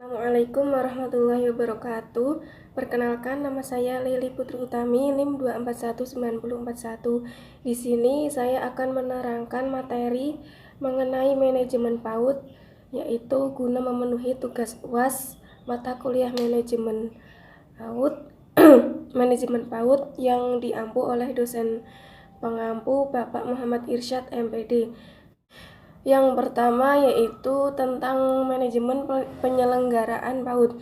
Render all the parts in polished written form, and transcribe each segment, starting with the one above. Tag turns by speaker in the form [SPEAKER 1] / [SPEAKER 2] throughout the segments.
[SPEAKER 1] Assalamualaikum warahmatullahi wabarakatuh. Perkenalkan, nama saya Lili Putri Utami, NIM 2419041. Di sini saya akan menerangkan materi mengenai manajemen PAUD, yaitu guna memenuhi tugas UAS mata kuliah manajemen PAUD manajemen PAUD yang diampu oleh dosen pengampu Bapak Muhammad Irsyad MPD. Yang pertama yaitu tentang manajemen penyelenggaraan PAUD.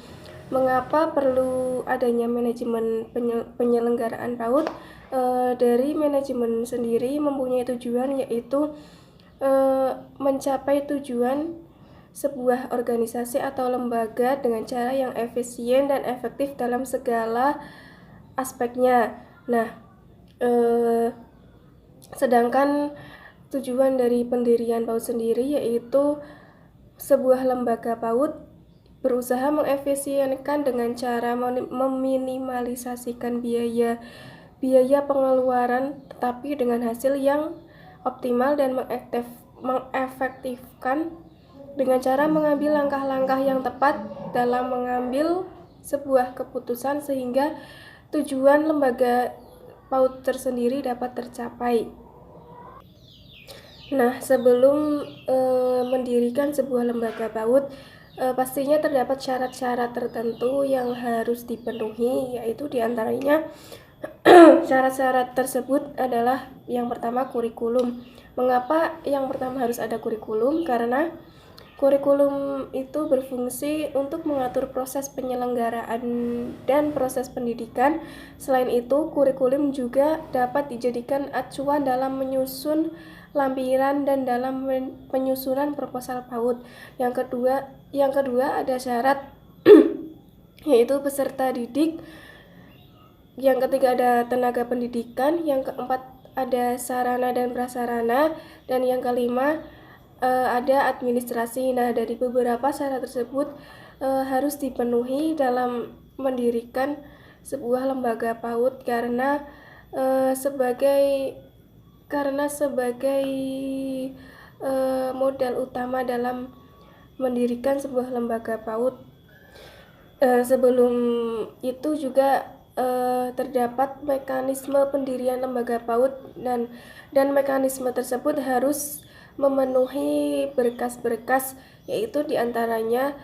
[SPEAKER 1] Mengapa perlu adanya manajemen penyelenggaraan PAUD? Dari manajemen sendiri mempunyai tujuan, yaitu mencapai tujuan sebuah organisasi atau lembaga dengan cara yang efisien dan efektif dalam segala aspeknya. Nah, sedangkan tujuan dari pendirian PAUD sendiri yaitu sebuah lembaga PAUD berusaha mengefisienkan dengan cara meminimalisasikan biaya pengeluaran, tetapi dengan hasil yang optimal, dan mengefektifkan dengan cara mengambil langkah-langkah yang tepat dalam mengambil sebuah keputusan sehingga tujuan lembaga PAUD tersendiri dapat tercapai. Nah, sebelum mendirikan sebuah lembaga PAUD, pastinya terdapat syarat-syarat tertentu yang harus dipenuhi, yaitu diantaranya syarat-syarat tersebut adalah yang pertama kurikulum. Mengapa yang pertama harus ada kurikulum? Karena kurikulum itu berfungsi untuk mengatur proses penyelenggaraan dan proses pendidikan. Selain itu, kurikulum juga dapat dijadikan acuan dalam menyusun lampiran dan dalam penyusunan proposal PAUD. Yang kedua ada syarat yaitu peserta didik. Yang ketiga ada tenaga pendidikan. Yang keempat ada sarana dan prasarana, dan yang kelima ada administrasi. Nah, dari beberapa syarat tersebut harus dipenuhi dalam mendirikan sebuah lembaga PAUD karena sebagai modal utama dalam mendirikan sebuah lembaga PAUD. Sebelum itu juga terdapat mekanisme pendirian lembaga PAUD, dan mekanisme tersebut harus memenuhi berkas-berkas, yaitu diantaranya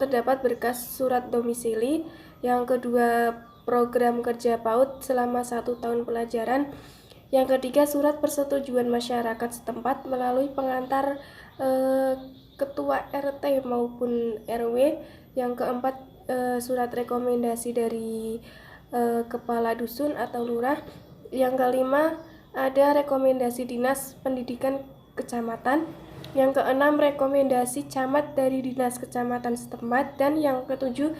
[SPEAKER 1] terdapat berkas surat domisili. Yang kedua, program kerja PAUD selama 1 tahun pelajaran. Yang ketiga, surat persetujuan masyarakat setempat melalui pengantar ketua RT maupun RW. Yang keempat, surat rekomendasi dari kepala dusun atau lurah. Yang kelima, ada rekomendasi dinas pendidikan kecamatan. Yang keenam, rekomendasi camat dari dinas kecamatan setempat. Dan yang ketujuh,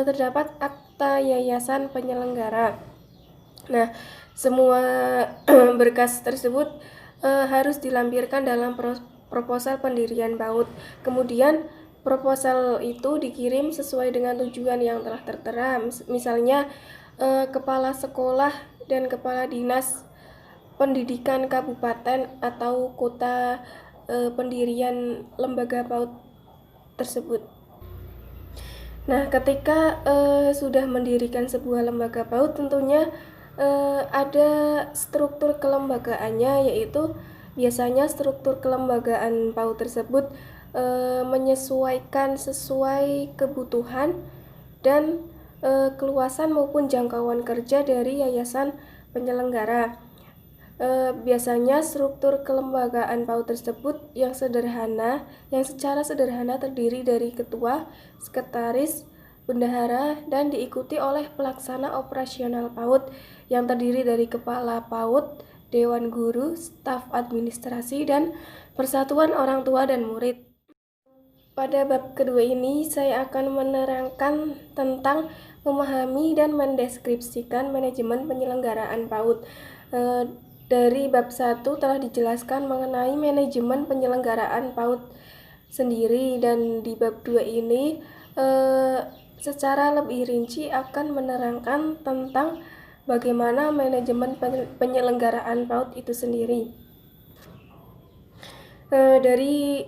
[SPEAKER 1] terdapat akta yayasan penyelenggara. Nah, semua berkas tersebut harus dilampirkan dalam proposal pendirian PAUD. Kemudian proposal itu dikirim sesuai dengan tujuan yang telah tertera. Misalnya kepala sekolah dan kepala dinas pendidikan kabupaten atau kota pendirian lembaga PAUD tersebut. Nah, ketika sudah mendirikan sebuah lembaga PAUD, tentunya ada struktur kelembagaannya, yaitu biasanya struktur kelembagaan PAUD tersebut menyesuaikan sesuai kebutuhan dan keluasan maupun jangkauan kerja dari yayasan penyelenggara. Biasanya struktur kelembagaan PAUD tersebut yang secara sederhana terdiri dari ketua, sekretaris, bendahara, dan diikuti oleh pelaksana operasional PAUD yang terdiri dari kepala PAUD, dewan guru, staf administrasi, dan persatuan orang tua dan murid. Pada bab kedua ini saya akan menerangkan tentang memahami dan mendeskripsikan manajemen penyelenggaraan PAUD. Dari bab 1 telah dijelaskan mengenai manajemen penyelenggaraan PAUD sendiri, dan di bab 2 ini secara lebih rinci akan menerangkan tentang bagaimana manajemen penyelenggaraan PAUD itu sendiri. Dari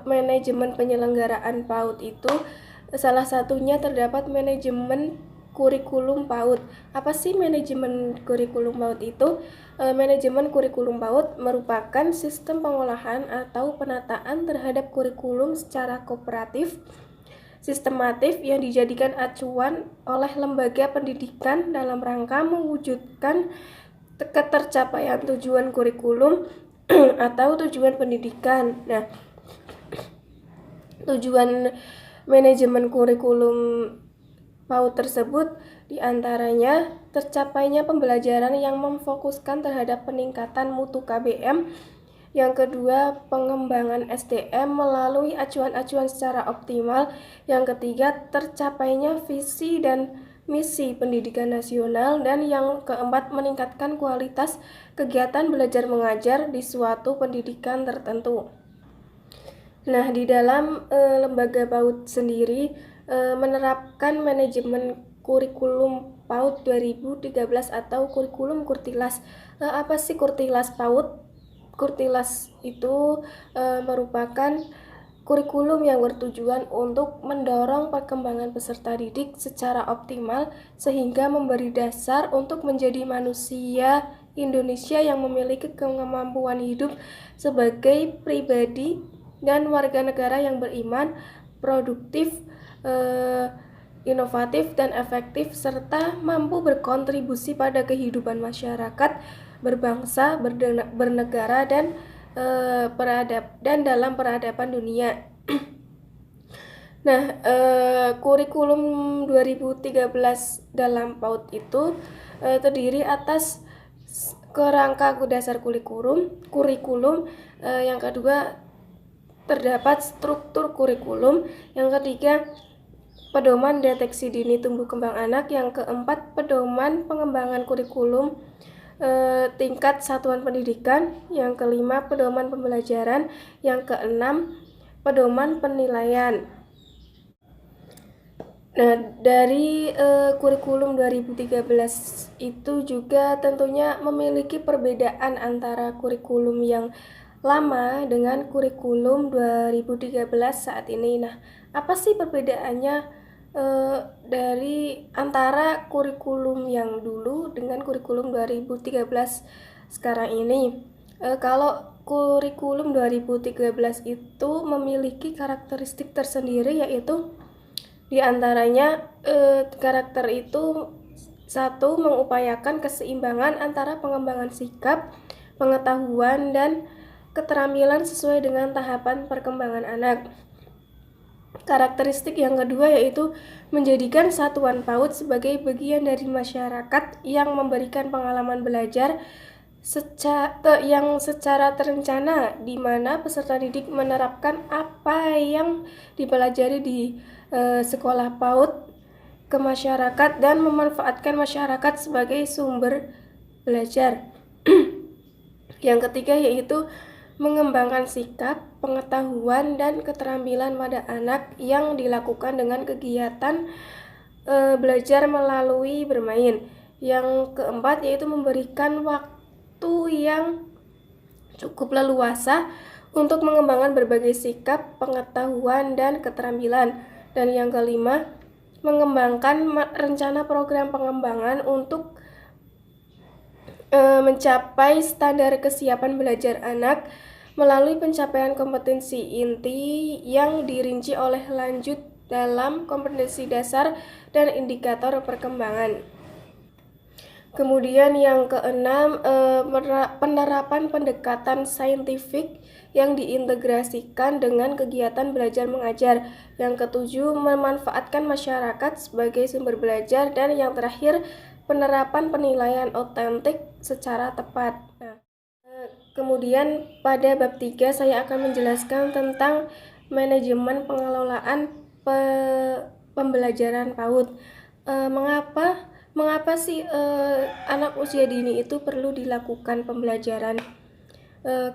[SPEAKER 1] manajemen penyelenggaraan PAUD itu salah satunya terdapat manajemen kurikulum PAUD. Apa sih manajemen kurikulum PAUD itu? Manajemen kurikulum PAUD merupakan sistem pengolahan atau penataan terhadap kurikulum secara kooperatif, sistematif yang dijadikan acuan oleh lembaga pendidikan dalam rangka mewujudkan ketercapaian tujuan kurikulum atau tujuan pendidikan. Nah, tujuan manajemen kurikulum PAUD tersebut diantaranya tercapainya pembelajaran yang memfokuskan terhadap peningkatan mutu KBM. Yang kedua, pengembangan SDM melalui acuan-acuan secara optimal. Yang ketiga, tercapainya visi dan misi pendidikan nasional. Dan yang keempat, meningkatkan kualitas kegiatan belajar mengajar di suatu pendidikan tertentu. Nah, di dalam lembaga PAUD sendiri menerapkan manajemen kurikulum PAUD 2013 atau kurikulum Kurtilas. Apa sih Kurtilas PAUD? Kurtilas itu merupakan kurikulum yang bertujuan untuk mendorong perkembangan peserta didik secara optimal sehingga memberi dasar untuk menjadi manusia Indonesia yang memiliki kemampuan hidup sebagai pribadi dan warga negara yang beriman, produktif, inovatif, dan efektif, serta mampu berkontribusi pada kehidupan masyarakat, berbangsa, bernegara, dan dalam peradaban dunia. Nah, kurikulum 2013 dalam PAUD itu terdiri atas kerangka dasar kurikulum, yang kedua terdapat struktur kurikulum, yang ketiga pedoman deteksi dini tumbuh kembang anak, yang keempat pedoman pengembangan kurikulum tingkat satuan pendidikan, yang kelima pedoman pembelajaran, yang keenam pedoman penilaian. Nah, dari kurikulum 2013 itu juga tentunya memiliki perbedaan antara kurikulum yang lama dengan kurikulum 2013 saat ini. Nah, apa sih perbedaannya dari antara kurikulum yang dulu dengan kurikulum 2013 sekarang ini? Kalau kurikulum 2013 itu memiliki karakteristik tersendiri, yaitu diantaranya karakter itu satu, mengupayakan keseimbangan antara pengembangan sikap, pengetahuan, dan keterampilan sesuai dengan tahapan perkembangan anak. Karakteristik yang kedua yaitu menjadikan satuan PAUD sebagai bagian dari masyarakat yang memberikan pengalaman belajar secara terencana, di mana peserta didik menerapkan apa yang dipelajari di sekolah PAUD ke masyarakat dan memanfaatkan masyarakat sebagai sumber belajar. Yang ketiga yaitu mengembangkan sikap, pengetahuan, dan keterampilan pada anak yang dilakukan dengan kegiatan belajar melalui bermain. Yang keempat yaitu memberikan waktu yang cukup leluasa untuk mengembangkan berbagai sikap, pengetahuan, dan keterampilan. Dan yang kelima, mengembangkan rencana program pengembangan untuk mencapai standar kesiapan belajar anak melalui pencapaian kompetensi inti yang dirinci oleh lanjut dalam kompetensi dasar dan indikator perkembangan. Kemudian yang keenam, penerapan pendekatan saintifik yang diintegrasikan dengan kegiatan belajar mengajar. Yang ketujuh, memanfaatkan masyarakat sebagai sumber belajar. Dan yang terakhir, penerapan penilaian otentik secara tepat. Nah, kemudian pada bab 3 saya akan menjelaskan tentang manajemen pengelolaan pembelajaran PAUD. Mengapa sih anak usia dini itu perlu dilakukan pembelajaran?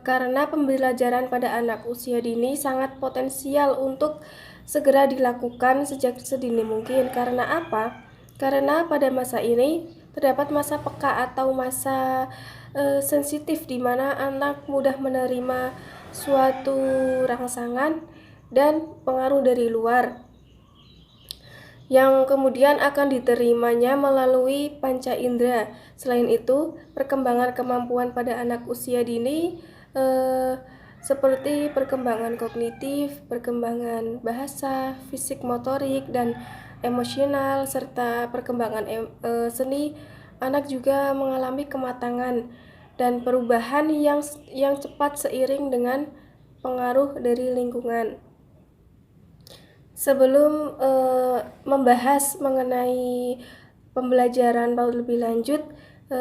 [SPEAKER 1] Karena pembelajaran pada anak usia dini sangat potensial untuk segera dilakukan sejak sedini mungkin. Karena apa? Karena pada masa ini terdapat masa peka atau masa sensitif, di mana anak mudah menerima suatu rangsangan dan pengaruh dari luar yang kemudian akan diterimanya melalui panca indera. Selain itu, perkembangan kemampuan pada anak usia dini seperti perkembangan kognitif, perkembangan bahasa, fisik motorik, dan emosional, serta perkembangan seni, anak juga mengalami kematangan dan perubahan yang cepat seiring dengan pengaruh dari lingkungan. Sebelum membahas mengenai pembelajaran PAUD lebih lanjut,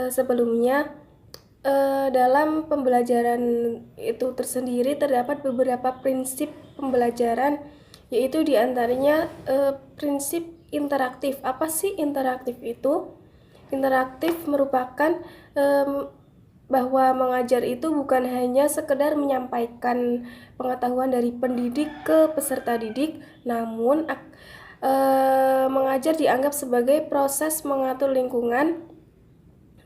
[SPEAKER 1] sebelumnya dalam pembelajaran itu tersendiri terdapat beberapa prinsip pembelajaran, yaitu diantaranya prinsip interaktif. Apa sih interaktif itu? Interaktif merupakan bahwa mengajar itu bukan hanya sekedar menyampaikan pengetahuan dari pendidik ke peserta didik, namun mengajar dianggap sebagai proses mengatur lingkungan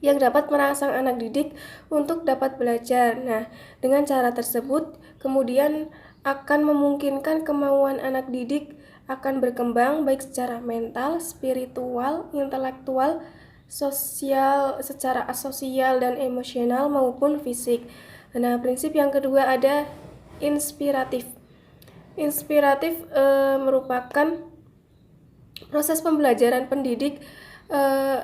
[SPEAKER 1] yang dapat merangsang anak didik untuk dapat belajar. Nah, dengan cara tersebut kemudian akan memungkinkan kemauan anak didik akan berkembang baik secara mental, spiritual, intelektual, sosial, secara asosial dan emosional maupun fisik. Nah, prinsip yang kedua ada inspiratif. Inspiratif merupakan proses pembelajaran pendidik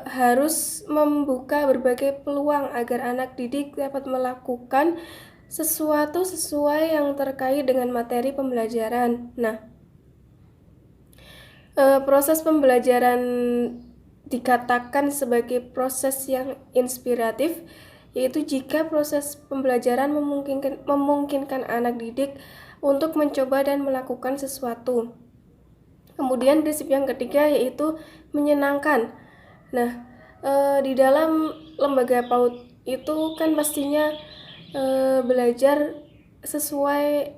[SPEAKER 1] harus membuka berbagai peluang agar anak didik dapat melakukan sesuatu sesuai yang terkait dengan materi pembelajaran. Nah, proses pembelajaran dikatakan sebagai proses yang inspiratif, yaitu jika proses pembelajaran memungkinkan anak didik untuk mencoba dan melakukan sesuatu. Kemudian prinsip yang ketiga yaitu menyenangkan. Nah, di dalam lembaga PAUD itu kan pastinya belajar sesuai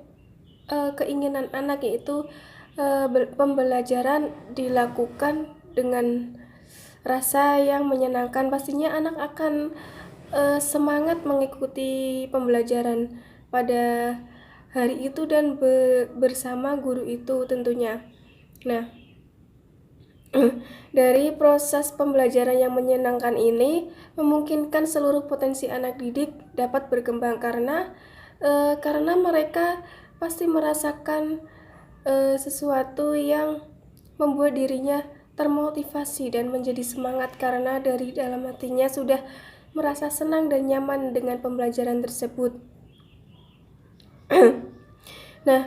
[SPEAKER 1] keinginan anak, yaitu pembelajaran dilakukan dengan rasa yang menyenangkan. Pastinya anak akan semangat mengikuti pembelajaran pada hari itu dan bersama guru itu tentunya. Nah, dari proses pembelajaran yang menyenangkan ini memungkinkan seluruh potensi anak didik dapat berkembang karena mereka pasti merasakan sesuatu yang membuat dirinya termotivasi dan menjadi semangat karena dari dalam hatinya sudah merasa senang dan nyaman dengan pembelajaran tersebut. Nah,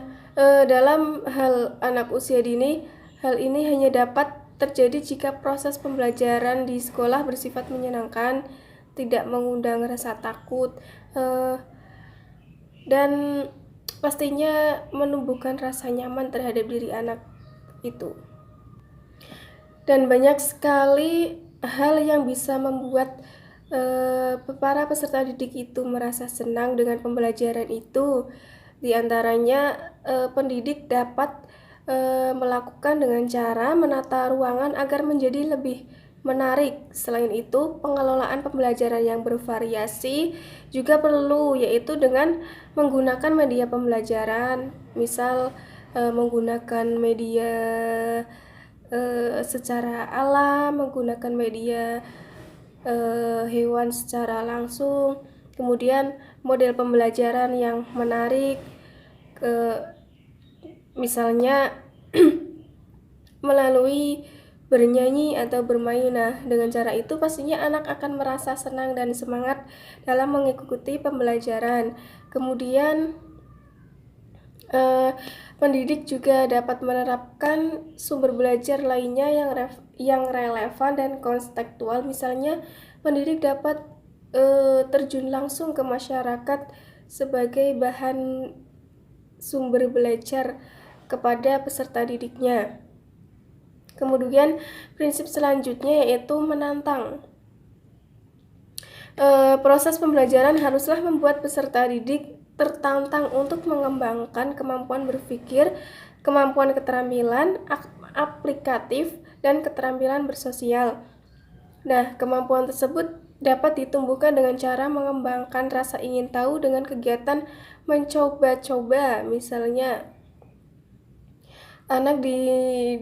[SPEAKER 1] dalam hal anak usia dini, hal ini hanya dapat terjadi jika proses pembelajaran di sekolah bersifat menyenangkan, tidak mengundang rasa takut, dan pastinya menumbuhkan rasa nyaman terhadap diri anak itu. Dan banyak sekali hal yang bisa membuat para peserta didik itu merasa senang dengan pembelajaran itu. Di antaranya pendidik dapat melakukan dengan cara menata ruangan agar menjadi lebih menarik. Selain itu, pengelolaan pembelajaran yang bervariasi juga perlu, yaitu dengan menggunakan media pembelajaran, misal menggunakan media secara alam, menggunakan media hewan secara langsung, kemudian model pembelajaran yang menarik, misalnya melalui bernyanyi atau bermain. Nah, dengan cara itu pastinya anak akan merasa senang dan semangat dalam mengikuti pembelajaran. Kemudian pendidik juga dapat menerapkan sumber belajar lainnya yang relevan dan kontekstual. Misalnya, pendidik dapat terjun langsung ke masyarakat sebagai bahan sumber belajar kepada peserta didiknya. Kemudian prinsip selanjutnya yaitu menantang. Proses pembelajaran haruslah membuat peserta didik tertantang untuk mengembangkan kemampuan berpikir, kemampuan keterampilan aplikatif, dan keterampilan bersosial. Nah, kemampuan tersebut dapat ditumbuhkan dengan cara mengembangkan rasa ingin tahu dengan kegiatan mencoba-coba. Misalnya, anak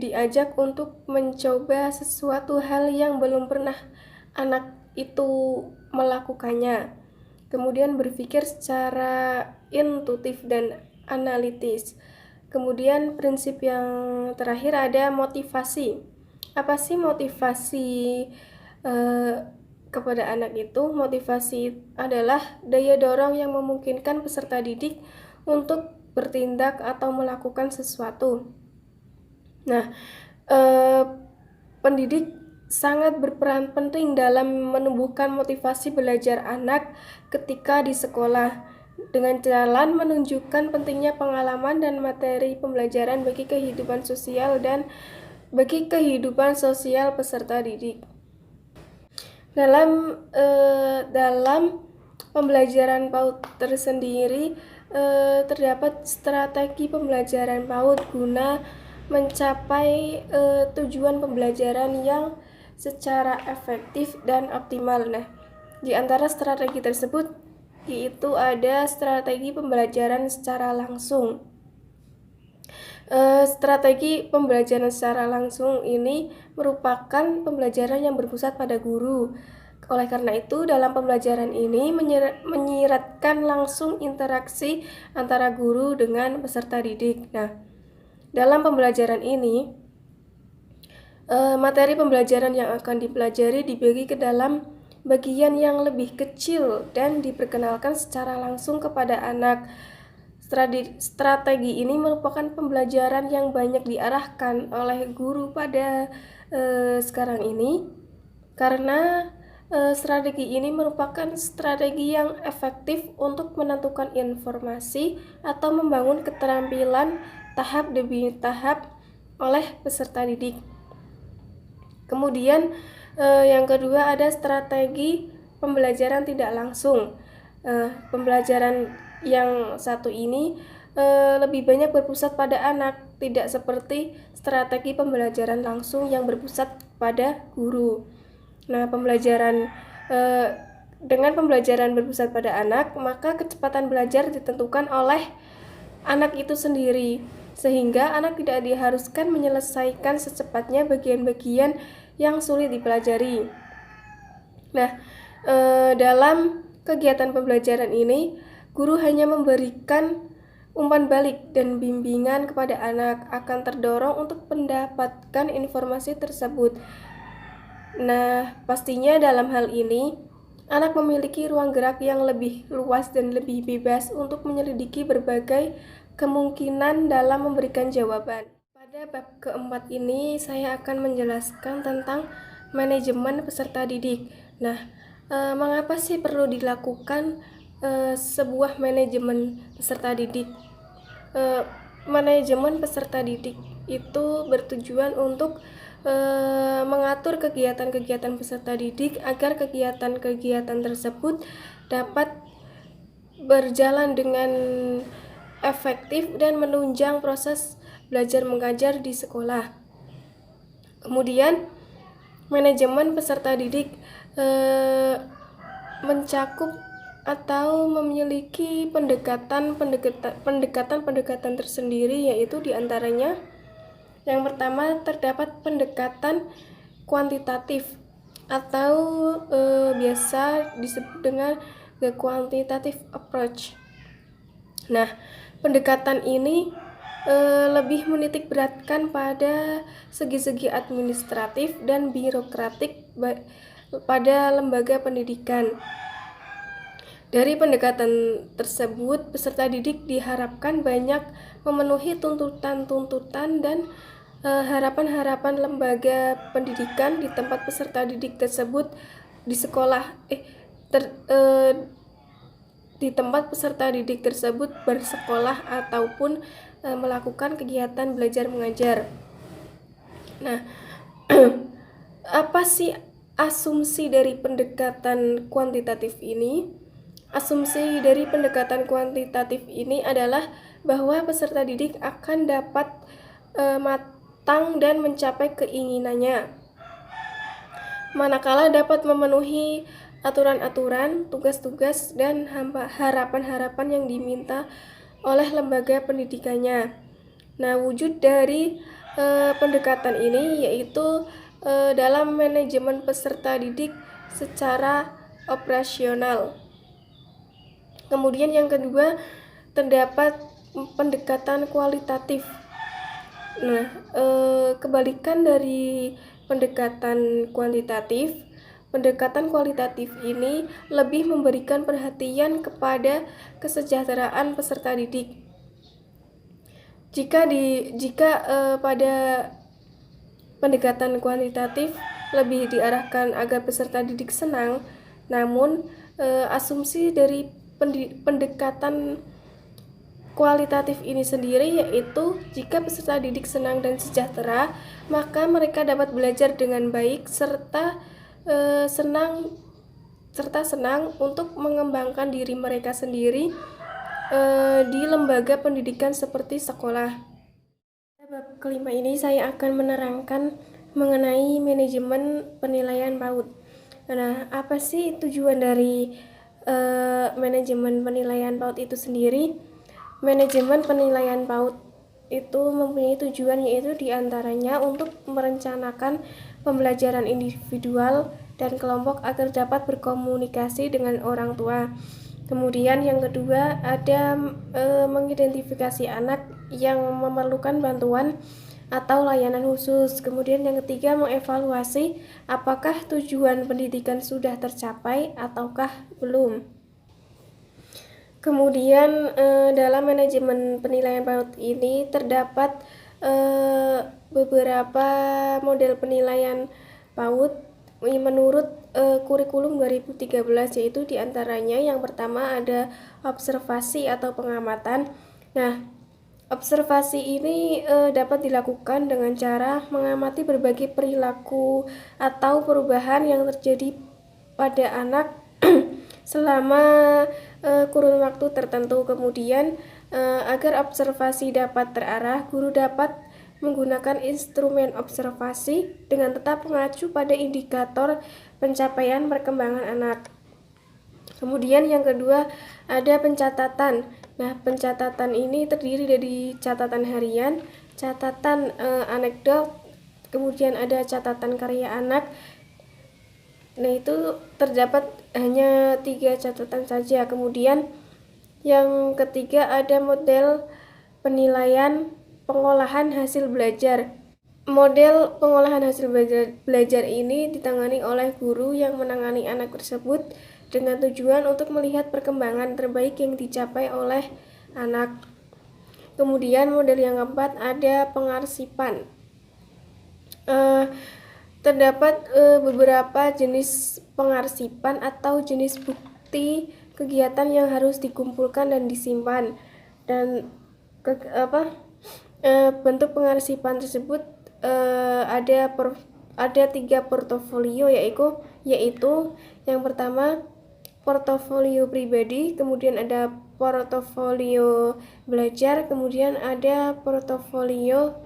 [SPEAKER 1] diajak untuk mencoba sesuatu hal yang belum pernah anak itu melakukannya. Kemudian berpikir secara intuitif dan analitis. Kemudian prinsip yang terakhir ada motivasi. Apa sih motivasi kepada anak itu? Motivasi adalah daya dorong yang memungkinkan peserta didik untuk bertindak atau melakukan sesuatu. Nah, pendidik sangat berperan penting dalam menumbuhkan motivasi belajar anak ketika di sekolah dengan jalan menunjukkan pentingnya pengalaman dan materi pembelajaran bagi kehidupan sosial peserta didik. Dalam pembelajaran PAUD tersendiri terdapat strategi pembelajaran PAUD guna mencapai tujuan pembelajaran yang secara efektif dan optimal. Nah, di antara strategi tersebut yaitu ada strategi pembelajaran secara langsung. Strategi pembelajaran secara langsung ini merupakan pembelajaran yang berpusat pada guru. Oleh karena itu, dalam pembelajaran ini menyiratkan langsung interaksi antara guru dengan peserta didik. Nah, dalam pembelajaran ini, materi pembelajaran yang akan dipelajari dibagi ke dalam bagian yang lebih kecil dan diperkenalkan secara langsung kepada anak. Strategi ini merupakan pembelajaran yang banyak diarahkan oleh guru pada sekarang ini karena strategi ini merupakan strategi yang efektif untuk menentukan informasi atau membangun keterampilan tahap demi tahap oleh peserta didik. Kemudian yang kedua ada strategi pembelajaran tidak langsung. Pembelajaran yang satu ini lebih banyak berpusat pada anak, tidak seperti strategi pembelajaran langsung yang berpusat pada guru. Nah, dengan pembelajaran berpusat pada anak, maka kecepatan belajar ditentukan oleh anak itu sendiri, sehingga anak tidak diharuskan menyelesaikan secepatnya bagian-bagian yang sulit dipelajari. Nah, dalam kegiatan pembelajaran ini, guru hanya memberikan umpan balik dan bimbingan kepada anak akan terdorong untuk mendapatkan informasi tersebut. Nah, pastinya dalam hal ini, anak memiliki ruang gerak yang lebih luas dan lebih bebas untuk menyelidiki berbagai kemungkinan dalam memberikan jawaban. Pada bab keempat ini, saya akan menjelaskan tentang manajemen peserta didik. Nah, mengapa sih perlu dilakukan sebuah manajemen peserta didik? Manajemen peserta didik itu bertujuan untuk mengatur kegiatan-kegiatan peserta didik agar kegiatan-kegiatan tersebut dapat berjalan dengan efektif dan menunjang proses belajar mengajar di sekolah. Kemudian, manajemen peserta didik mencakup atau memiliki pendekatan tersendiri, yaitu diantaranya yang pertama terdapat pendekatan kuantitatif atau biasa disebut dengan the quantitative approach. Nah, pendekatan ini lebih menitik beratkan pada segi-segi administratif dan birokratik pada lembaga pendidikan. Dari pendekatan tersebut, peserta didik diharapkan banyak memenuhi tuntutan-tuntutan dan harapan-harapan lembaga pendidikan di tempat peserta didik tersebut di sekolah di tempat peserta didik tersebut bersekolah ataupun melakukan kegiatan belajar mengajar. Nah, apa sih asumsi dari pendekatan kuantitatif ini? Asumsi dari pendekatan kuantitatif ini adalah bahwa peserta didik akan dapat matang dan mencapai keinginannya, manakala dapat memenuhi aturan-aturan, tugas-tugas, dan harapan-harapan yang diminta oleh lembaga pendidikannya. Nah, wujud dari pendekatan ini yaitu dalam manajemen peserta didik secara operasional. Kemudian yang kedua, terdapat pendekatan kualitatif. Nah, kebalikan dari pendekatan kuantitatif, pendekatan kualitatif ini lebih memberikan perhatian kepada kesejahteraan peserta didik. Jika pada pendekatan kuantitatif lebih diarahkan agar peserta didik senang, namun asumsi dari pendekatan kualitatif ini sendiri yaitu jika peserta didik senang dan sejahtera, maka mereka dapat belajar dengan baik serta senang untuk mengembangkan diri mereka sendiri di lembaga pendidikan seperti sekolah. Bab kelima ini saya akan menerangkan mengenai manajemen penilaian PAUD. Nah, apa sih tujuan dari manajemen penilaian PAUD itu sendiri? Manajemen penilaian PAUD itu mempunyai tujuan yaitu diantaranya untuk merencanakan pembelajaran individual dan kelompok agar dapat berkomunikasi dengan orang tua. Kemudian yang kedua ada mengidentifikasi anak yang memerlukan bantuan atau layanan khusus. Kemudian yang ketiga mengevaluasi apakah tujuan pendidikan sudah tercapai ataukah belum. Kemudian dalam manajemen penilaian PAUD ini terdapat beberapa model penilaian PAUD menurut kurikulum 2013, yaitu diantaranya yang pertama ada observasi atau pengamatan. Nah, observasi ini dapat dilakukan dengan cara mengamati berbagai perilaku atau perubahan yang terjadi pada anak selama kurun waktu tertentu. Kemudian agar observasi dapat terarah, guru dapat menggunakan instrumen observasi dengan tetap mengacu pada indikator pencapaian perkembangan anak. Kemudian yang kedua ada pencatatan. Nah, pencatatan ini terdiri dari catatan harian, catatan anekdot, kemudian ada catatan karya anak. Nah, itu terdapat hanya 3 catatan saja. Kemudian yang ketiga ada model penilaian pengolahan hasil belajar. Model pengolahan hasil belajar ini ditangani oleh guru yang menangani anak tersebut dengan tujuan untuk melihat perkembangan terbaik yang dicapai oleh anak. Kemudian model yang keempat ada pengarsipan. Terdapat beberapa jenis pengarsipan atau jenis bukti kegiatan yang harus dikumpulkan dan disimpan. Dan bentuk pengarsipan tersebut ada 3 portofolio, yaitu yang pertama portofolio pribadi, kemudian ada portofolio belajar, kemudian ada portofolio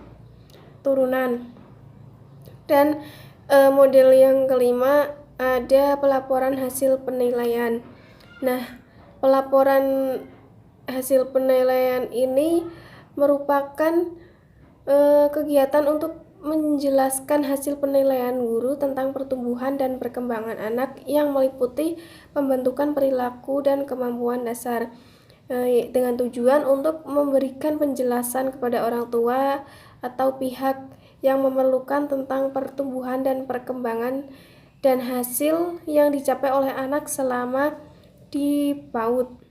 [SPEAKER 1] turunan. Dan model yang kelima ada pelaporan hasil penilaian. Nah, pelaporan hasil penilaian ini merupakan kegiatan untuk menjelaskan hasil penilaian guru tentang pertumbuhan dan perkembangan anak yang meliputi pembentukan perilaku dan kemampuan dasar, dengan tujuan untuk memberikan penjelasan kepada orang tua atau pihak yang memerlukan tentang pertumbuhan dan perkembangan dan hasil yang dicapai oleh anak selama di PAUD.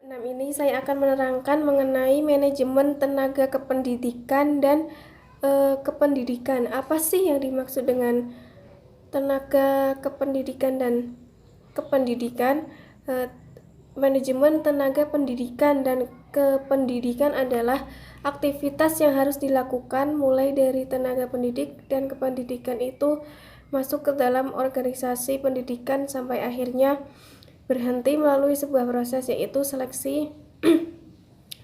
[SPEAKER 1] 6 ini saya akan menerangkan mengenai manajemen tenaga kependidikan dan kependidikan. Apa sih yang dimaksud dengan tenaga kependidikan dan kependidikan? Manajemen tenaga pendidikan dan kependidikan adalah aktivitas yang harus dilakukan mulai dari tenaga pendidik dan kependidikan itu masuk ke dalam organisasi pendidikan sampai akhirnya berhenti melalui sebuah proses, yaitu seleksi,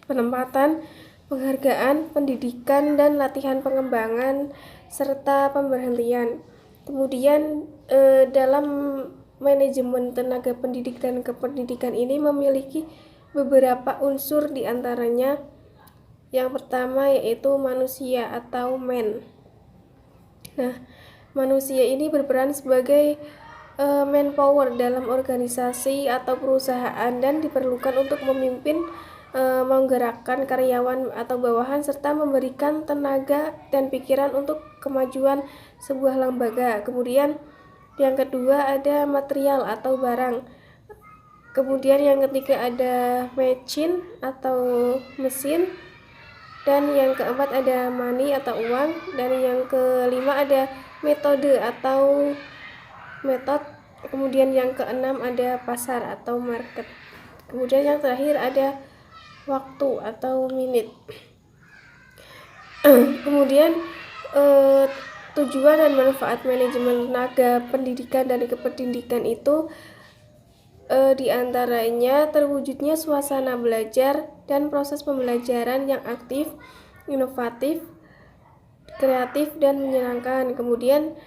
[SPEAKER 1] penempatan, penghargaan, pendidikan, dan latihan pengembangan, serta pemberhentian. Kemudian dalam manajemen tenaga pendidik dan kependidikan ini memiliki beberapa unsur, diantaranya yang pertama yaitu manusia atau man. Nah, manusia ini berperan sebagai manpower dalam organisasi atau perusahaan dan diperlukan untuk memimpin, menggerakkan karyawan atau bawahan, serta memberikan tenaga dan pikiran untuk kemajuan sebuah lembaga. Kemudian yang kedua ada material atau barang. Kemudian yang ketiga ada machine atau mesin. Dan yang keempat ada money atau uang. Dan yang kelima ada metode atau metode. Kemudian yang keenam ada pasar atau market. Kemudian yang terakhir ada waktu atau minute. Kemudian tujuan dan manfaat manajemen tenaga pendidikan dan kependidikan itu diantaranya terwujudnya suasana belajar dan proses pembelajaran yang aktif, inovatif, kreatif, dan menyenangkan. Kemudian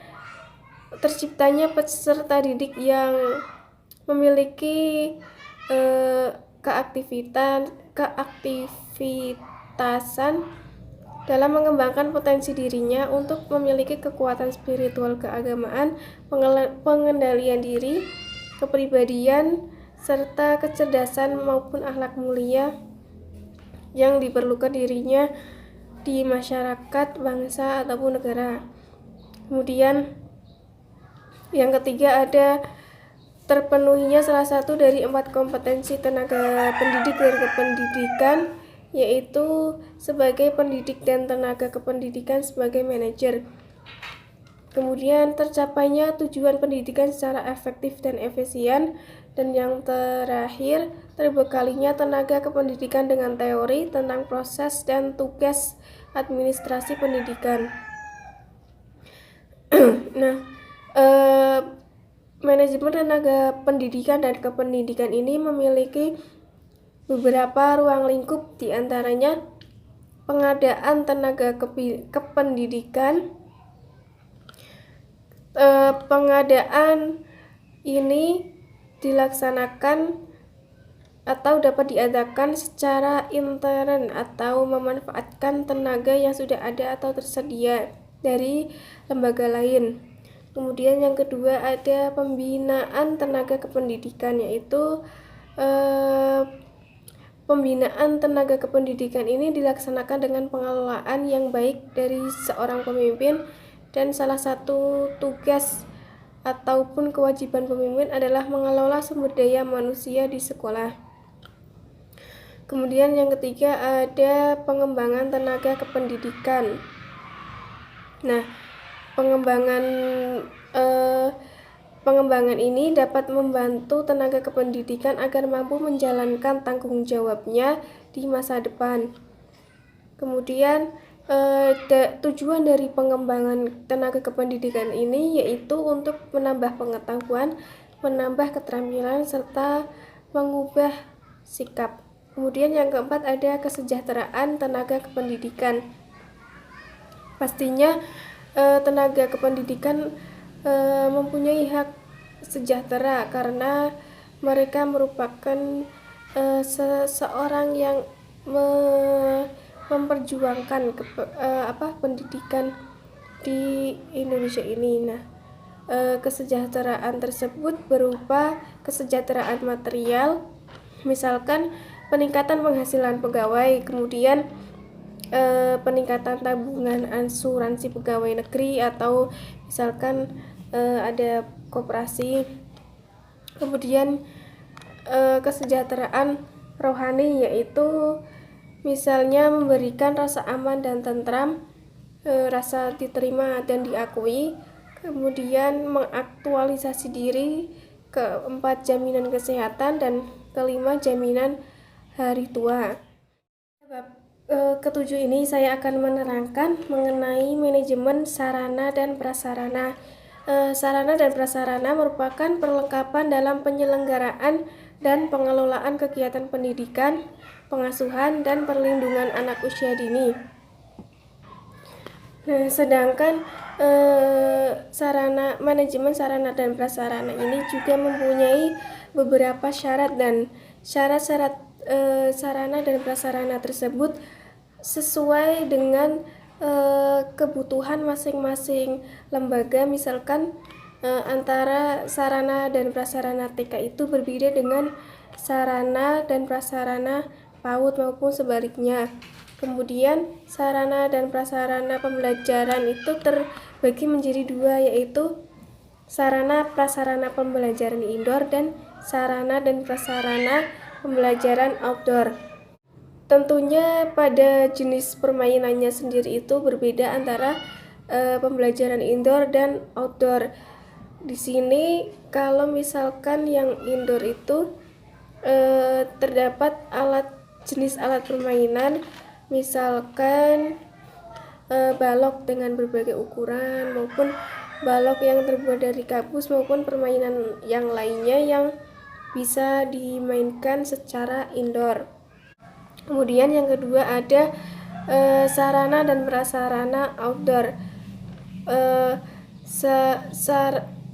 [SPEAKER 1] terciptanya peserta didik yang memiliki keaktivitasan dalam mengembangkan potensi dirinya untuk memiliki kekuatan spiritual, keagamaan, pengendalian diri, kepribadian, serta kecerdasan maupun akhlak mulia yang diperlukan dirinya di masyarakat, bangsa, ataupun negara. Kemudian yang ketiga ada terpenuhinya salah satu dari 4 kompetensi tenaga pendidik dan kependidikan, yaitu sebagai pendidik dan tenaga kependidikan sebagai manajer. Kemudian tercapainya tujuan pendidikan secara efektif dan efisien. Dan yang terakhir, terbekalinya tenaga kependidikan dengan teori tentang proses dan tugas administrasi pendidikan. Nah, manajemen tenaga pendidikan dan kependidikan ini memiliki beberapa ruang lingkup, diantaranya pengadaan tenaga kependidikan. Pengadaan ini dilaksanakan atau dapat diadakan secara intern atau memanfaatkan tenaga yang sudah ada atau tersedia dari lembaga lain. Kemudian yang kedua ada pembinaan tenaga kependidikan, yaitu pembinaan tenaga kependidikan ini dilaksanakan dengan pengelolaan yang baik dari seorang pemimpin, dan salah satu tugas ataupun kewajiban pemimpin adalah mengelola sumber daya manusia di sekolah. Kemudian yang ketiga ada pengembangan tenaga kependidikan. Nah, pengembangan ini dapat membantu tenaga kependidikan agar mampu menjalankan tanggung jawabnya di masa depan. Kemudian tujuan dari pengembangan tenaga kependidikan ini yaitu untuk menambah pengetahuan, menambah keterampilan, serta mengubah sikap. Kemudian yang keempat ada kesejahteraan tenaga kependidikan. Pastinya tenaga kependidikan mempunyai hak sejahtera karena mereka merupakan seseorang yang memperjuangkan pendidikan di Indonesia ini. Nah, kesejahteraan tersebut berupa kesejahteraan material, misalkan peningkatan penghasilan pegawai, kemudian peningkatan tabungan asuransi pegawai negeri, atau misalkan ada koperasi. Kemudian kesejahteraan rohani, yaitu misalnya memberikan rasa aman dan tentram, rasa diterima dan diakui. Kemudian mengaktualisasi diri. Keempat, jaminan kesehatan. Dan kelima, jaminan hari tua. Bab ketujuh ini saya akan menerangkan mengenai manajemen sarana dan prasarana. Sarana dan prasarana merupakan perlengkapan dalam penyelenggaraan dan pengelolaan kegiatan pendidikan, pengasuhan, dan perlindungan anak usia dini. Nah, sedangkan manajemen sarana dan prasarana ini juga mempunyai beberapa syarat, dan syarat-syarat sarana dan prasarana tersebut sesuai dengan kebutuhan masing-masing lembaga. Misalkan antara sarana dan prasarana TK itu berbeda dengan sarana dan prasarana PAUD maupun sebaliknya. Kemudian sarana dan prasarana pembelajaran itu terbagi menjadi dua, yaitu sarana prasarana pembelajaran indoor dan sarana dan prasarana pembelajaran outdoor. Tentunya pada jenis permainannya sendiri itu berbeda antara pembelajaran indoor dan outdoor. Di sini kalau misalkan yang indoor itu terdapat jenis alat permainan, misalkan balok dengan berbagai ukuran, maupun balok yang terbuat dari gabus, maupun permainan yang lainnya yang bisa dimainkan secara indoor. Kemudian yang kedua ada sarana dan prasarana outdoor.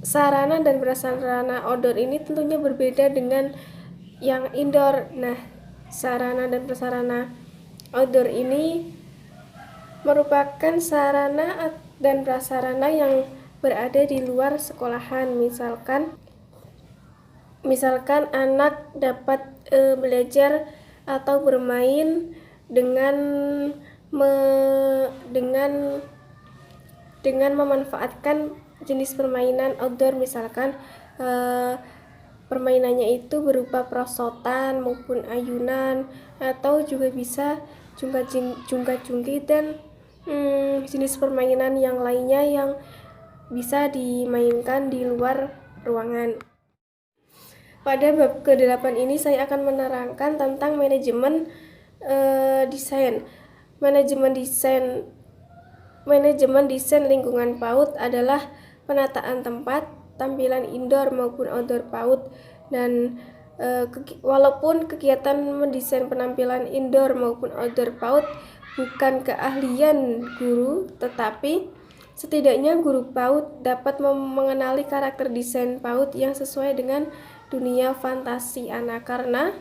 [SPEAKER 1] Sarana dan prasarana outdoor ini tentunya berbeda dengan yang indoor. Nah, sarana dan prasarana outdoor ini merupakan sarana dan prasarana yang berada di luar sekolahan. Misalkan anak dapat belajar atau bermain dengan memanfaatkan jenis permainan outdoor. Misalkan permainannya itu berupa perosotan maupun ayunan, atau juga bisa jungkat-jungkit dan jenis permainan yang lainnya yang bisa dimainkan di luar ruangan. Pada bab ke-8 ini saya akan menerangkan tentang manajemen desain. Manajemen desain lingkungan PAUD adalah penataan tempat, tampilan indoor maupun outdoor PAUD, dan walaupun kegiatan mendesain penampilan indoor maupun outdoor PAUD bukan keahlian guru, tetapi setidaknya guru PAUD dapat mengenali karakter desain PAUD yang sesuai dengan dunia fantasi anak, karena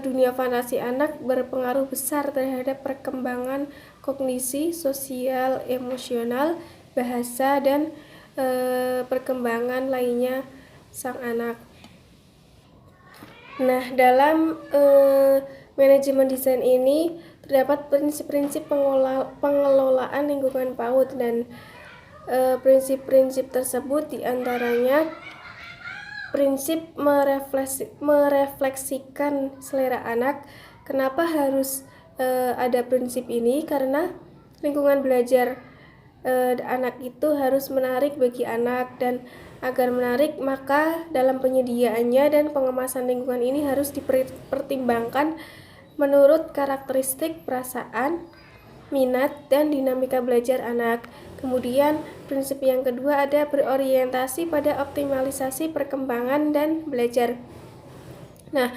[SPEAKER 1] dunia fantasi anak berpengaruh besar terhadap perkembangan kognisi, sosial, emosional, bahasa, dan perkembangan lainnya sang anak. Nah, dalam manajemen desain ini terdapat prinsip-prinsip pengelolaan lingkungan PAUD, dan prinsip-prinsip tersebut diantaranya prinsip merefleksikan selera anak. Kenapa harus ada prinsip ini? Karena lingkungan belajar anak itu harus menarik bagi anak, dan agar menarik maka dalam penyediaannya dan pengemasan lingkungan ini harus dipertimbangkan menurut karakteristik perasaan, minat, dan dinamika belajar anak. Kemudian prinsip yang kedua ada berorientasi pada optimalisasi perkembangan dan belajar. Nah,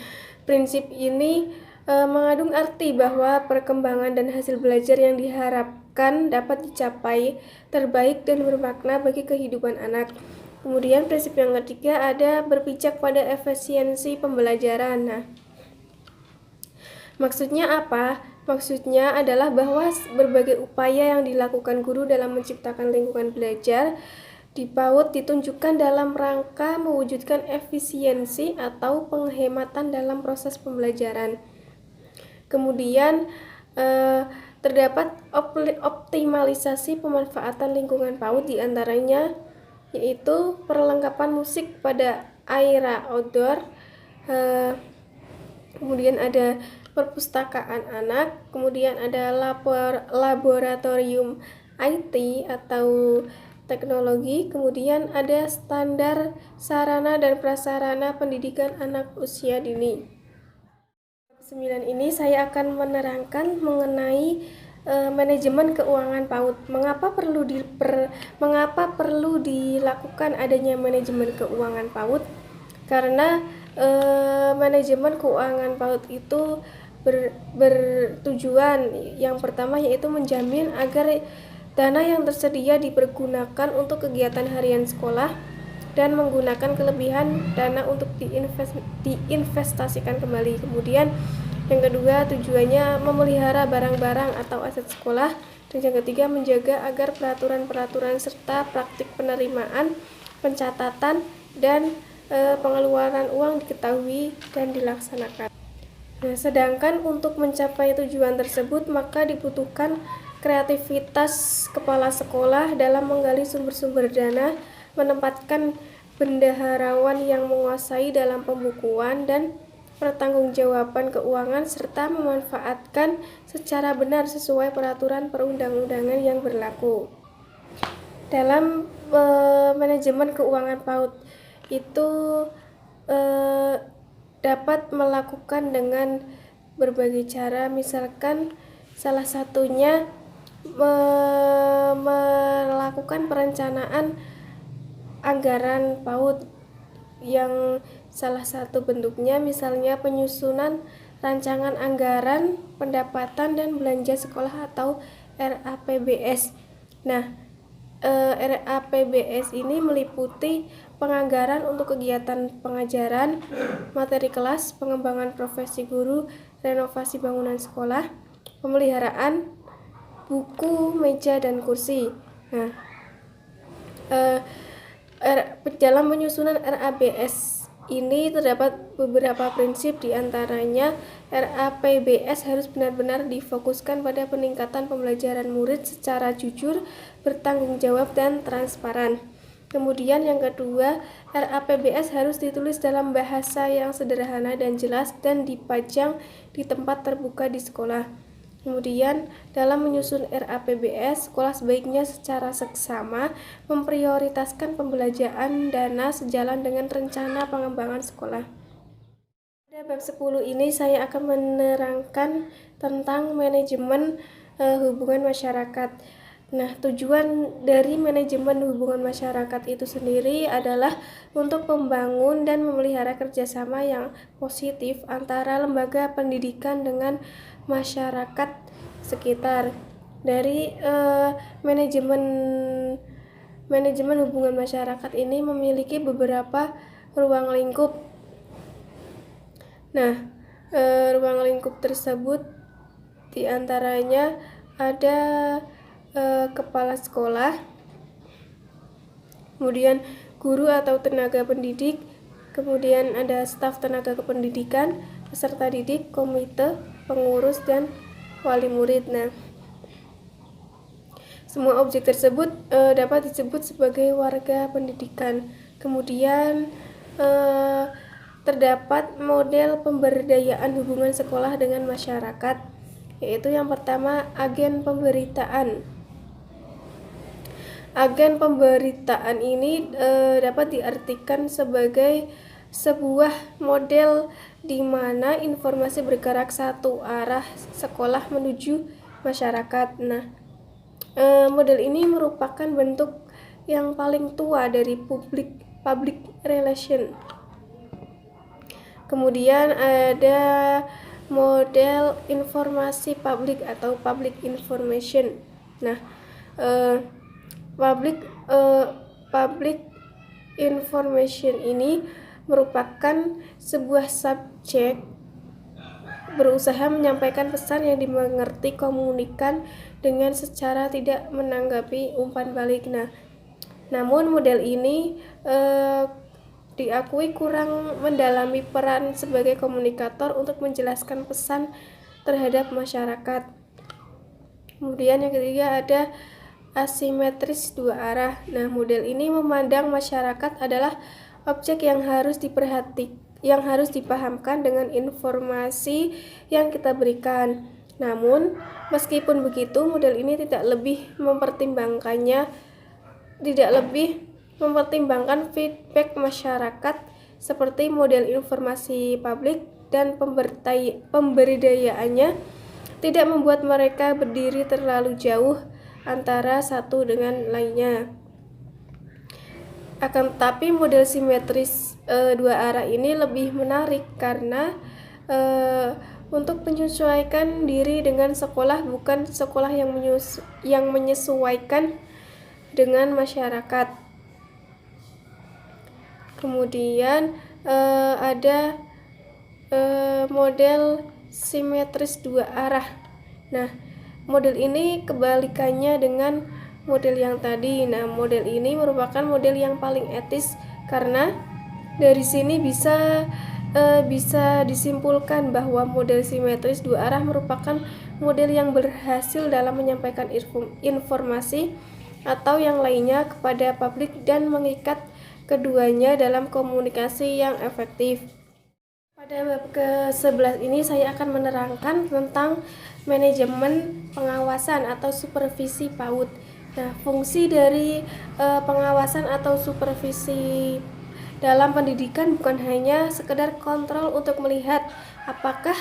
[SPEAKER 1] prinsip ini mengandung arti bahwa perkembangan dan hasil belajar yang diharapkan dapat dicapai terbaik dan bermakna bagi kehidupan anak. Kemudian prinsip yang ketiga ada berpijak pada efisiensi pembelajaran. Nah, maksudnya apa? Maksudnya adalah bahwa berbagai upaya yang dilakukan guru dalam menciptakan lingkungan belajar di PAUD ditunjukkan dalam rangka mewujudkan efisiensi atau penghematan dalam proses pembelajaran. Kemudian terdapat optimalisasi pemanfaatan lingkungan PAUD, diantaranya yaitu perlengkapan musik pada area outdoor, kemudian ada perpustakaan anak, kemudian ada laboratorium IT atau teknologi, kemudian ada standar sarana dan prasarana pendidikan anak usia dini. 9 ini saya akan menerangkan mengenai manajemen keuangan PAUD. Mengapa perlu dilakukan adanya manajemen keuangan PAUD? Karena manajemen keuangan PAUD itu bertujuan yang pertama yaitu menjamin agar Dana yang tersedia dipergunakan untuk kegiatan harian sekolah dan menggunakan kelebihan dana untuk diinvestasikan kembali. Kemudian yang kedua, tujuannya memelihara barang-barang atau aset sekolah. Dan yang ketiga, menjaga agar peraturan-peraturan serta praktik penerimaan, pencatatan, dan pengeluaran uang diketahui dan dilaksanakan. Nah, sedangkan untuk mencapai tujuan tersebut, maka dibutuhkan kreativitas kepala sekolah dalam menggali sumber-sumber dana, menempatkan bendaharawan yang menguasai dalam pembukuan dan pertanggungjawaban keuangan, serta memanfaatkan secara benar sesuai peraturan perundang-undangan yang berlaku. Dalam manajemen keuangan PAUD itu dapat melakukan dengan berbagai cara, misalkan salah satunya melakukan perencanaan anggaran PAUD yang salah satu bentuknya misalnya penyusunan rancangan anggaran pendapatan dan belanja sekolah atau RAPBS. Nah, RAPBS ini meliputi penganggaran untuk kegiatan pengajaran, materi kelas, pengembangan profesi guru, renovasi bangunan sekolah, pemeliharaan buku, meja, dan kursi. Nah, dalam penyusunan RABS ini terdapat beberapa prinsip, diantaranya RAPBS harus benar-benar difokuskan pada peningkatan pembelajaran murid secara jujur, bertanggung jawab, dan transparan. Kemudian yang kedua, RAPBS harus ditulis dalam bahasa yang sederhana dan jelas dan dipajang di tempat terbuka di sekolah. Kemudian dalam menyusun RAPBS, sekolah sebaiknya secara seksama memprioritaskan pembelanjaan dana sejalan dengan rencana pengembangan sekolah. Pada bab 10 ini saya akan menerangkan tentang manajemen hubungan masyarakat. Nah, tujuan dari manajemen hubungan masyarakat itu sendiri adalah untuk membangun dan memelihara kerjasama yang positif antara lembaga pendidikan dengan masyarakat sekitar. Dari manajemen hubungan masyarakat ini memiliki beberapa ruang lingkup. Nah, ruang lingkup tersebut diantaranya ada kepala sekolah, kemudian guru atau tenaga pendidik, kemudian ada staf tenaga kependidikan, peserta didik, komite, pengurus, dan wali murid. Nah, semua objek tersebut dapat disebut sebagai warga pendidikan. Kemudian terdapat model pemberdayaan hubungan sekolah dengan masyarakat, yaitu yang pertama, agen pemberitaan. Agen pemberitaan ini dapat diartikan sebagai sebuah model di mana informasi bergerak satu arah sekolah menuju masyarakat. Nah, model ini merupakan bentuk yang paling tua dari public relation. Kemudian ada model informasi publik atau public information. Nah, public information ini merupakan sebuah subjek berusaha menyampaikan pesan yang dimengerti komunikan dengan secara tidak menanggapi umpan balik. Nah, namun model ini diakui kurang mendalami peran sebagai komunikator untuk menjelaskan pesan terhadap masyarakat. Kemudian yang ketiga ada asimetris dua arah. Nah, model ini memandang masyarakat adalah objek yang harus dipahamkan dengan informasi yang kita berikan. Namun, meskipun begitu, model ini tidak lebih mempertimbangkan feedback masyarakat seperti model informasi publik, dan pemberdayaannya tidak membuat mereka berdiri terlalu jauh antara satu dengan lainnya. Akan tetapi model simetris dua arah ini lebih menarik karena untuk menyesuaikan diri dengan sekolah, bukan sekolah yang menyesuaikan dengan masyarakat. Kemudian ada model simetris dua arah. Nah, model ini kebalikannya dengan model yang tadi. Nah, model ini merupakan model yang paling etis karena dari sini bisa disimpulkan bahwa model simetris dua arah merupakan model yang berhasil dalam menyampaikan informasi atau yang lainnya kepada publik dan mengikat keduanya dalam komunikasi yang efektif. Pada bab ke-11 ini saya akan menerangkan tentang manajemen pengawasan atau supervisi PAUD. Nah, fungsi dari pengawasan atau supervisi dalam pendidikan bukan hanya sekedar kontrol untuk melihat apakah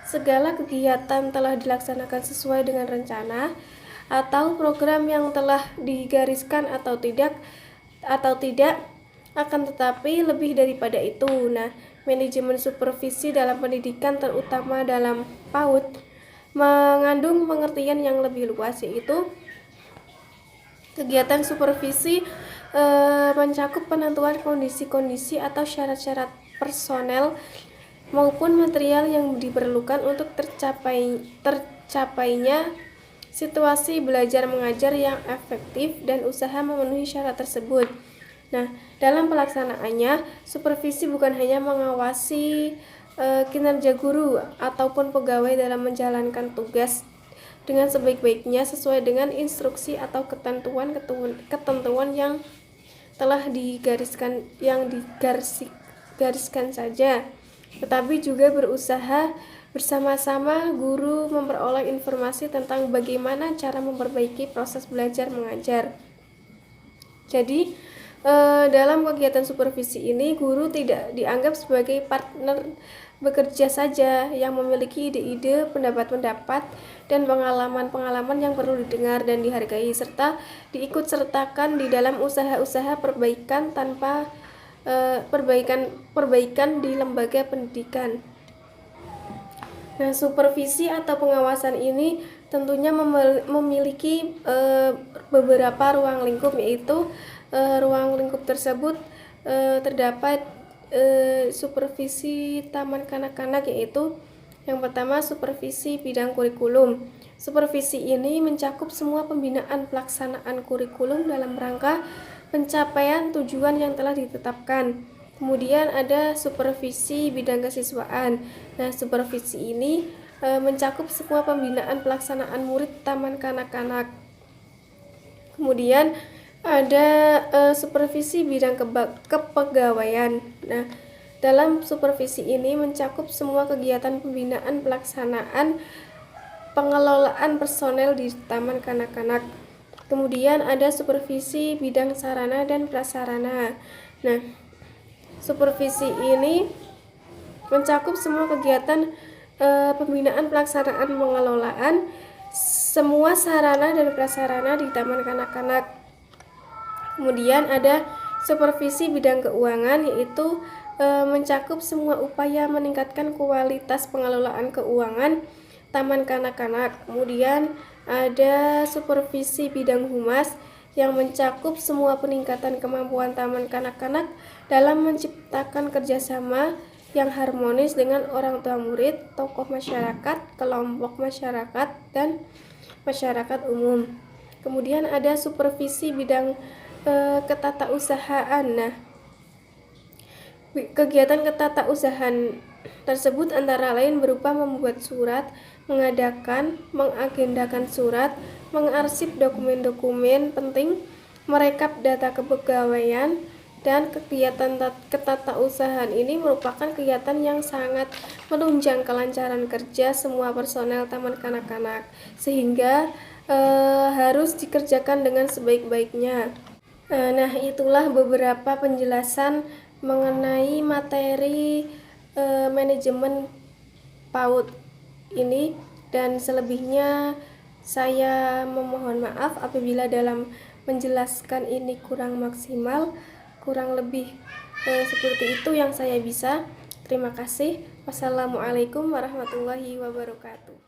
[SPEAKER 1] segala kegiatan telah dilaksanakan sesuai dengan rencana atau program yang telah digariskan atau tidak, akan tetapi lebih daripada itu. Nah, manajemen supervisi dalam pendidikan terutama dalam PAUD mengandung pengertian yang lebih luas, yaitu kegiatan supervisi mencakup penentuan kondisi-kondisi atau syarat-syarat personel maupun material yang diperlukan untuk tercapainya situasi belajar mengajar yang efektif dan usaha memenuhi syarat tersebut. Nah, dalam pelaksanaannya, supervisi bukan hanya mengawasi kinerja guru ataupun pegawai dalam menjalankan tugas dengan sebaik-baiknya sesuai dengan instruksi atau ketentuan yang telah digariskan saja, tetapi juga berusaha bersama-sama guru memperoleh informasi tentang bagaimana cara memperbaiki proses belajar mengajar. Jadi dalam kegiatan supervisi ini guru tidak dianggap sebagai partner bekerja saja yang memiliki ide-ide, pendapat-pendapat, dan pengalaman-pengalaman yang perlu didengar dan dihargai, serta diikut-sertakan di dalam usaha-usaha perbaikan perbaikan di lembaga pendidikan. Nah, supervisi atau pengawasan ini tentunya memiliki beberapa ruang lingkup, yaitu ruang lingkup tersebut terdapat supervisi taman kanak-kanak, yaitu yang pertama supervisi bidang kurikulum. Supervisi ini mencakup semua pembinaan pelaksanaan kurikulum dalam rangka pencapaian tujuan yang telah ditetapkan. Kemudian ada supervisi bidang kesiswaan. Nah, supervisi ini mencakup semua pembinaan pelaksanaan murid taman kanak-kanak. Kemudian ada supervisi bidang kepegawaian. Nah, dalam supervisi ini mencakup semua kegiatan pembinaan pelaksanaan pengelolaan personel di taman kanak-kanak. Kemudian ada supervisi bidang sarana dan prasarana. Nah, supervisi ini mencakup semua kegiatan pembinaan pelaksanaan pengelolaan semua sarana dan prasarana di taman kanak-kanak. Kemudian ada supervisi bidang keuangan, yaitu mencakup semua upaya meningkatkan kualitas pengelolaan keuangan taman kanak-kanak. Kemudian ada supervisi bidang humas yang mencakup semua peningkatan kemampuan taman kanak-kanak dalam menciptakan kerjasama yang harmonis dengan orang tua murid, tokoh masyarakat, kelompok masyarakat, dan masyarakat umum. Kemudian ada supervisi bidang ketatausahaan. Nah, kegiatan ketatausahaan tersebut antara lain berupa membuat surat, mengadakan, mengagendakan surat, mengarsip dokumen-dokumen penting, merekap data kepegawaian, dan kegiatan ketatausahaan ini merupakan kegiatan yang sangat menunjang kelancaran kerja semua personel taman kanak-kanak, sehingga harus dikerjakan dengan sebaik-baiknya. Nah, itulah beberapa penjelasan mengenai materi manajemen PAUD ini, dan selebihnya saya memohon maaf apabila dalam menjelaskan ini kurang maksimal. Kurang lebih seperti itu yang saya bisa. Terima kasih. Wassalamualaikum warahmatullahi wabarakatuh.